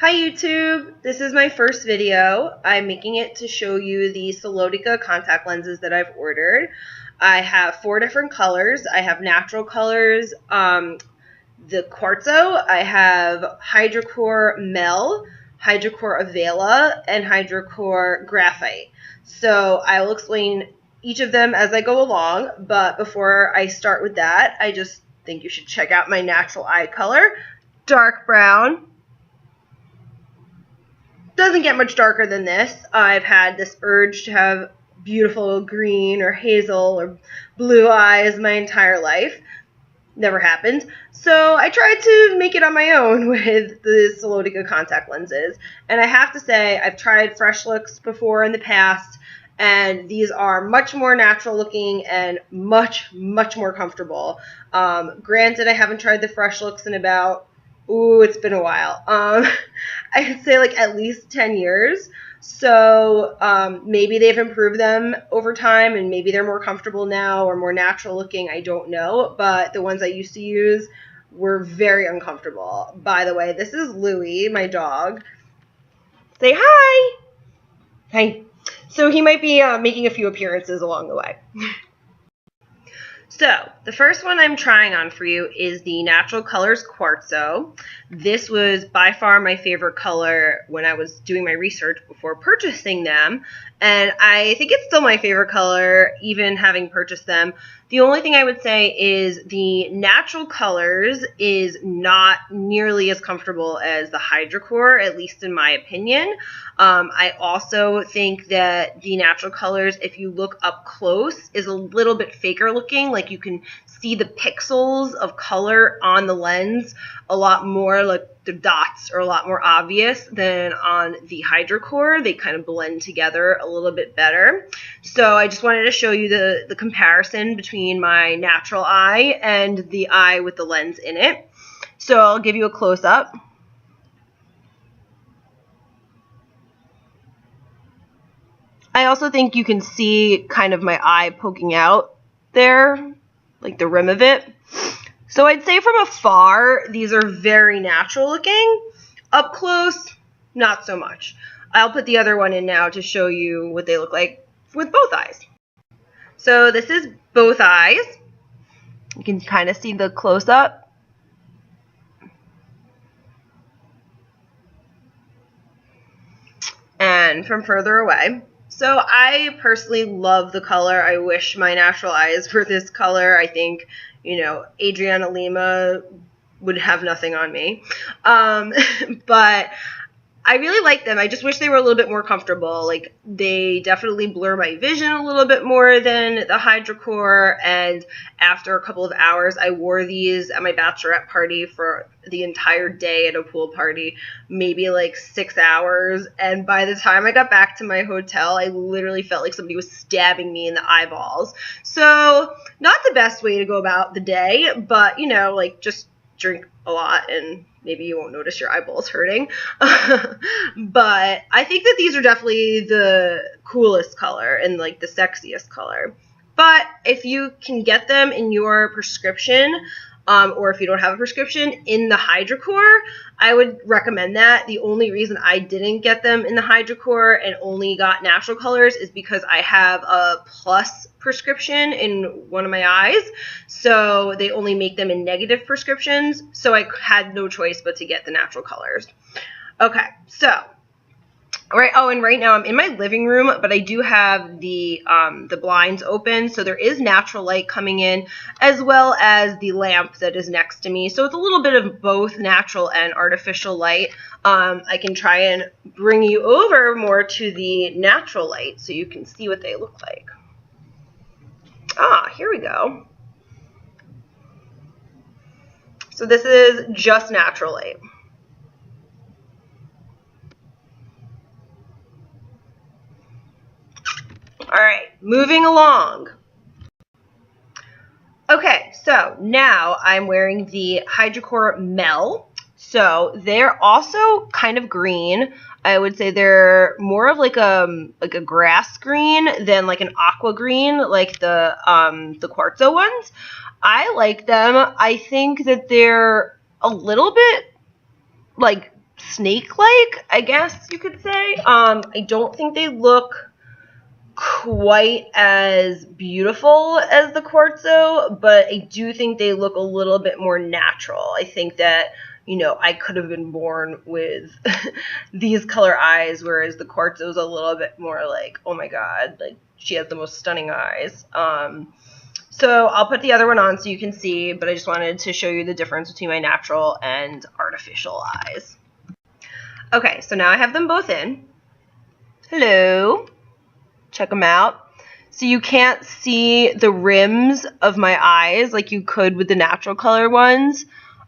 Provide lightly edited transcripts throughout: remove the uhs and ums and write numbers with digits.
Hi YouTube! This is my first video. I'm making it to show you the Solotica contact lenses that I've ordered. I have 4 different colors. I have natural colors, the Quartzo, I have Hidrocor Mel, Hidrocor Avela, and Hidrocor Graphite. So I will explain each of them as I go along, but before I start with that, I just think you should check out my natural eye color, dark brown. Doesn't get much darker than this. I've had this urge to have beautiful green or hazel or blue eyes my entire life. Never happened. So I tried to make it on my own with the Solotica contact lenses. And I have to say, I've tried fresh looks before in the past, and these are much more natural looking and much more comfortable. Granted, I haven't tried the fresh looks in about, it's been a while. I'd say like at least 10 years. So maybe they've improved them over time and maybe they're more comfortable now or more natural looking. I don't know. But the ones I used to use were very uncomfortable. By the way, this is Louie, my dog. Say hi. Hi. So he might be making a few appearances along the way. So, the first one I'm trying on for you is the Natural Colors Quartzo. This was by far my favorite color when I was doing my research before purchasing them, and I think it's still my favorite color even having purchased them. The only thing I would say is the Natural Colors is not nearly as comfortable as the Hidrocor, at least in my opinion. I also think that the Natural Colors, if you look up close, is a little bit faker looking. Like you can see the pixels of color on the lens a lot more, like the dots are a lot more obvious than on the Hidrocor. They kind of blend together a little bit better. So I just wanted to show you the comparison between my natural eye and the eye with the lens in it. So I'll give you a close-up. I also think you can see kind of my eye poking out there, like the rim of it. So I'd say from afar, these are very natural looking. Up close, not so much. I'll put the other one in now to show you what they look like with both eyes. So this is both eyes. You can kind of see the close-up. And from further away. So I personally love the color. I wish my natural eyes were this color. I think, you know, Adriana Lima would have nothing on me. But I really like them. I just wish they were a little bit more comfortable. Like, they definitely blur my vision a little bit more than the Hidrocor, and after a couple of hours, I wore these at my bachelorette party for the entire day at a pool party, maybe like 6 hours, and by the time I got back to my hotel, I literally felt like somebody was stabbing me in the eyeballs. So, not the best way to go about the day, but, you know, like, just drink a lot and maybe you won't notice your eyeballs hurting. But I think that these are definitely the coolest color and like the sexiest color. But if you can get them in your prescription, or if you don't have a prescription, in the Hidrocor, I would recommend that. The only reason I didn't get them in the Hidrocor and only got natural colors is because I have a plus prescription in one of my eyes, so they only make them in negative prescriptions, so I had no choice but to get the natural colors. Okay, so and right now I'm in my living room, but I do have the blinds open, so there is natural light coming in, as well as the lamp that is next to me. So it's a little bit of both natural and artificial light. I can try and bring you over more to the natural light so you can see what they look like. Here we go. So this is just natural light. Alright, moving along. Okay, so now I'm wearing the Hidrocor Mel. So they're also kind of green. I would say they're more of like a grass green than like an aqua green, like the Quartzo ones. I like them. I think that they're a little bit like snake-like, I guess you could say. I don't think they look quite as beautiful as the Quartzo, but I do think they look a little bit more natural. I think that, you know, I could have been born with these color eyes, whereas the Quartzo is a little bit more like, oh my god, like she has the most stunning eyes. So I'll put the other one on so you can see, but I just wanted to show you the difference between my natural and artificial eyes. Okay, so now I have them both in. Hello. Check them out. So you can't see the rims of my eyes like you could with the natural color ones.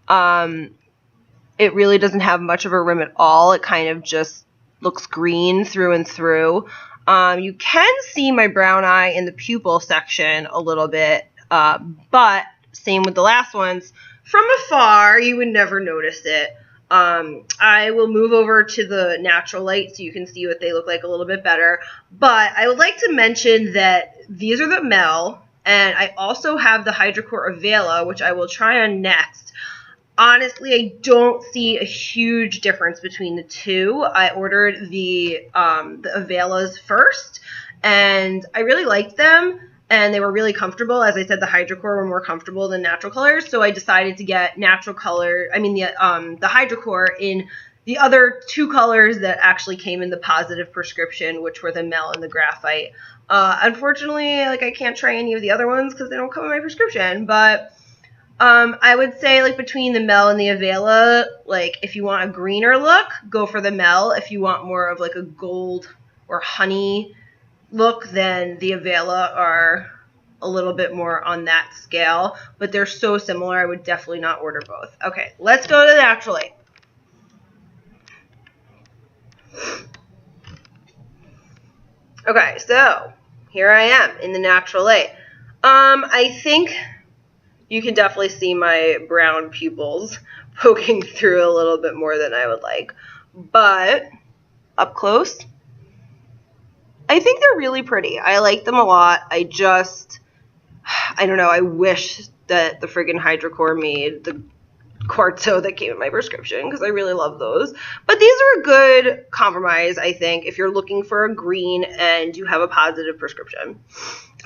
It really doesn't have much of a rim at all. It kind of just looks green through and through. You can see my brown eye in the pupil section a little bit, but same with the last ones. From afar, you would never notice it. I will move over to the natural light so you can see what they look like a little bit better. But I would like to mention that these are the Mel, and I also have the Hidrocor Avela, which I will try on next. Honestly, I don't see a huge difference between the two. I ordered the Avelas first, and I really liked them, and they were really comfortable. As I said, the Hidrocor were more comfortable than natural colors, so I decided to get the Hidrocor in the other two colors that actually came in the positive prescription, which were the Mel and the Graphite. Unfortunately, like, I can't try any of the other ones because they don't come in my prescription, but I would say, like, between the Mel and the Avela, like, if you want a greener look, go for the Mel. If you want more of, like, a gold or honey look, then the Avela are a little bit more on that scale. But they're so similar, I would definitely not order both. Okay, let's go to the natural light. Okay, so here I am in the natural light. I think you can definitely see my brown pupils poking through a little bit more than I would like. But up close, I think they're really pretty. I like them a lot. I don't know, I wish that the friggin' Hidrocor made the Quartzo that came in my prescription because I really love those. But these are a good compromise, I think, if you're looking for a green and you have a positive prescription.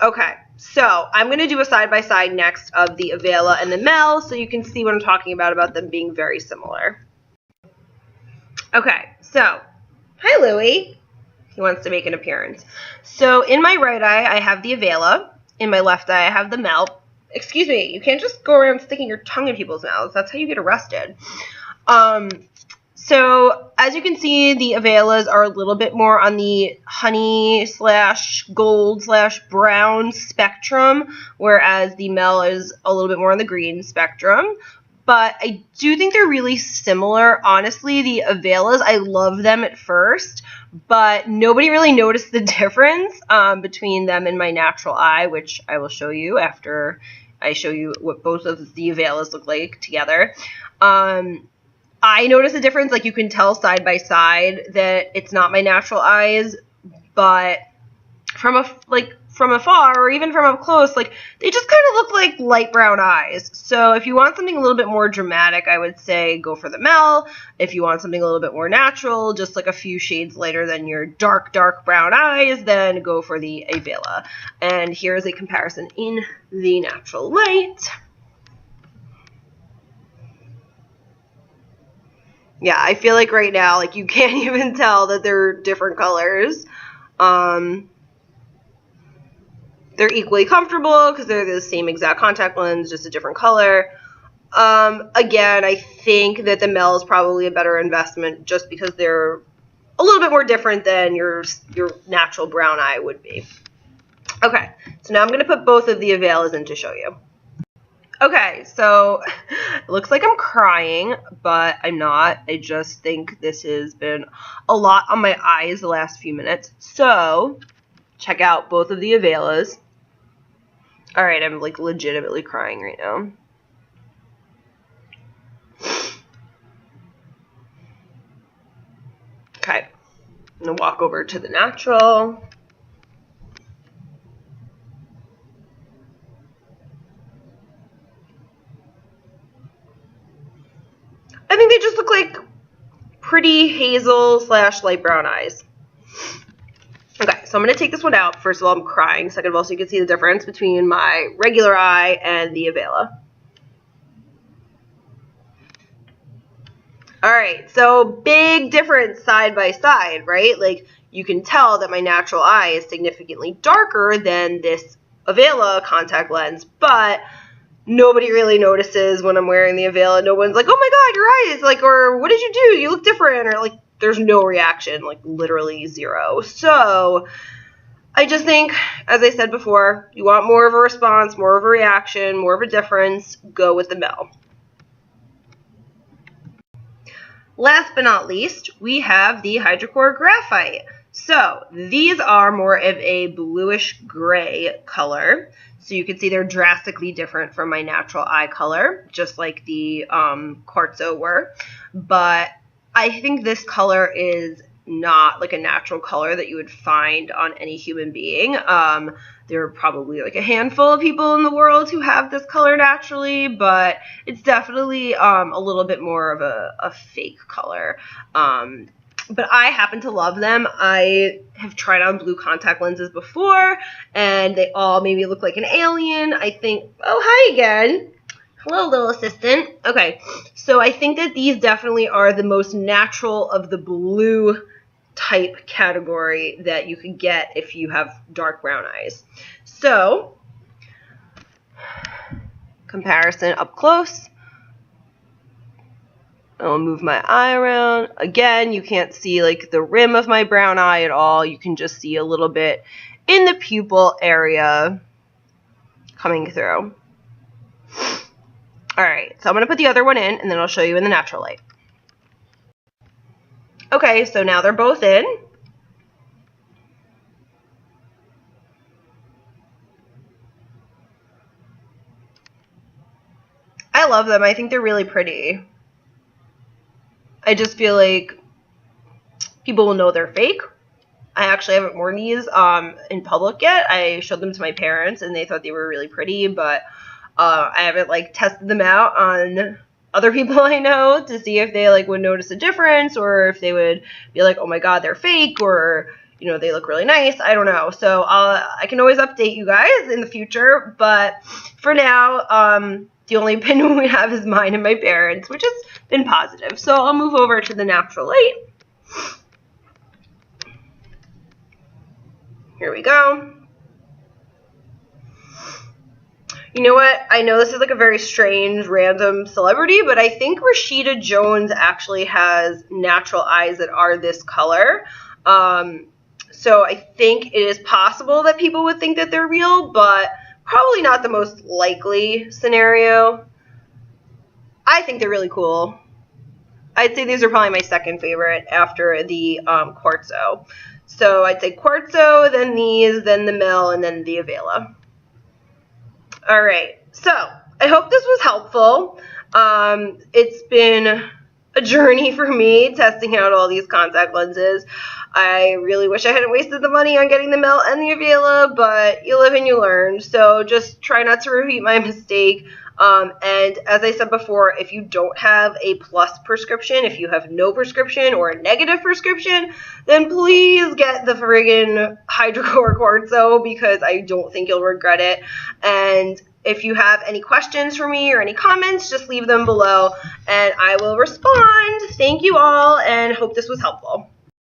Okay, so I'm going to do a side-by-side next of the Avela and the Mel so you can see what I'm talking about them being very similar. Okay, so, hi Louie. He wants to make an appearance. So in my right eye, I have the Avela. In my left eye, I have the Mel. Excuse me, you can't just go around sticking your tongue in people's mouths. That's how you get arrested. So as you can see, the Avelas are a little bit more on the honey / gold / brown spectrum, whereas the Mel is a little bit more on the green spectrum. But I do think they're really similar. Honestly, the Avelas, I love them at first, but nobody really noticed the difference between them and my natural eye, which I will show you after I show you what both of the Avelas look like together. I noticed a difference. Like, you can tell side by side that it's not my natural eyes, but from afar or even from up close, like, they just kind of look like light brown eyes. So if you want something a little bit more dramatic, I would say go for the Mel. If you want something a little bit more natural, just like a few shades lighter than your dark brown eyes, then go for the Avela. And here is a comparison in the natural light. Yeah, I feel like right now, like, you can't even tell that they're different colors. They're equally comfortable because they're the same exact contact lens, just a different color. Again, I think that the Mel is probably a better investment just because they're a little bit more different than your natural brown eye would be. Okay, so now I'm going to put both of the Avelas in to show you. Okay, so it looks like I'm crying, but I'm not. I just think this has been a lot on my eyes the last few minutes. So, check out both of the Avelas. Alright, I'm like legitimately crying right now. Okay, I'm going to walk over to the natural. I think they just look like pretty pretty hazel / light brown eyes. Okay, so I'm going to take this one out. First of all, I'm crying. Second of all, so you can see the difference between my regular eye and the Avela. Alright, so big difference side by side, right? Like, you can tell that my natural eye is significantly darker than this Avela contact lens, but nobody really notices when I'm wearing the Avela. No one's like, oh my god, your eyes, like, or what did you do? You look different, or like, there's no reaction, like, literally zero. So, I just think, as I said before, you want more of a response, more of a reaction, more of a difference, go with the Mel. Last but not least, we have the Hidrocor Graphite. So these are more of a bluish gray color. So you can see they're drastically different from my natural eye color, just like the Quartzo were. But I think this color is not like a natural color that you would find on any human being. There are probably like a handful of people in the world who have this color naturally, but it's definitely a little bit more of a fake color. But I happen to love them. I have tried on blue contact lenses before, and they all made me look like an alien. I think, oh, hi again. Hello, little assistant. Okay, so I think that these definitely are the most natural of the blue type category that you could get if you have dark brown eyes. So, comparison up close. I'll move my eye around. Again, you can't see like the rim of my brown eye at all. You can just see a little bit in the pupil area coming through. Alright, so I'm going to put the other one in, and then I'll show you in the natural light. Okay, so now they're both in. I love them. I think they're really pretty. I just feel like people will know they're fake. I actually haven't worn these in public yet. I showed them to my parents, and they thought they were really pretty, but I haven't like tested them out on other people I know to see if they like would notice a difference, or if they would be like, oh my god, they're fake, or you know, they look really nice. I don't know. So I can always update you guys in the future, but for now, the only opinion we have is mine and my parents, which has been positive. So I'll move over to the natural light. Here we go. You know what? I know this is like a very strange, random celebrity, but I think Rashida Jones actually has natural eyes that are this color. So I think it is possible that people would think that they're real, but probably not the most likely scenario. I think they're really cool. I'd say these are probably my second favorite after the Quartzo. So I'd say Quartzo, then these, then the Mel, and then the Avela. Alright, so I hope this was helpful. It's been a journey for me testing out all these contact lenses. I really wish I hadn't wasted the money on getting the Mel and the Avela, but you live and you learn. So just try not to repeat my mistake. And as I said before, if you don't have a plus prescription, if you have no prescription or a negative prescription, then please get the friggin' Hidrocor Quartzo, because I don't think you'll regret it. And if you have any questions for me or any comments, just leave them below and I will respond. Thank you all, and hope this was helpful.